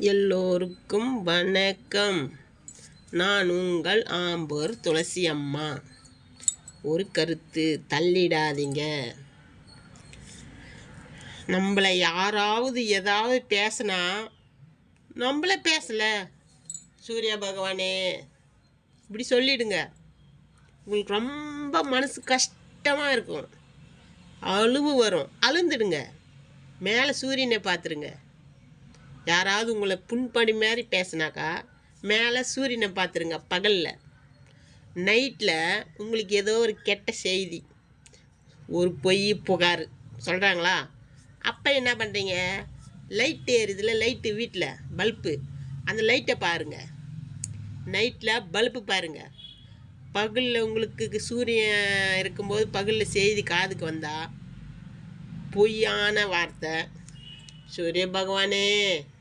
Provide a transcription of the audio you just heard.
எல்லோருக்கும் வணக்கம். நான் உங்கள் ஆம்பூர் துளசி அம்மா. ஒரு கருத்து: தள்ளிடாதீங்க. நம்மளை யாராவது ஏதாவது பேசினா நம்மளே பேசல சூர்யா பகவானே இப்படி சொல்லிடுங்க. உங்களுக்கு ரொம்ப மனசு கஷ்டமாக இருக்கும், அழுவு வரும், அழுந்துடுங்க. மேலே சூரியனை பார்த்துருங்க. யாராவது உங்களை புண்படி மாதிரி பேசினாக்கா மேலே சூரியனை பார்த்துருங்க. பகலில் நைட்டில் உங்களுக்கு ஏதோ ஒரு கெட்ட செய்தி, ஒரு பொய் புகார் சொல்கிறாங்களா, அப்போ என்ன பண்ணுறீங்க? லைட்டு எரியுதுல, லைட்டு வீட்டில் பல்பு, அந்த லைட்டை பாருங்கள். நைட்டில் பல்பு பாருங்கள். பகலில் உங்களுக்கு சூரியன் இருக்கும்போது பகலில் செய்தி காதுக்கு வந்தால் பொய்யான வார்த்தை, சூரிய பகவானே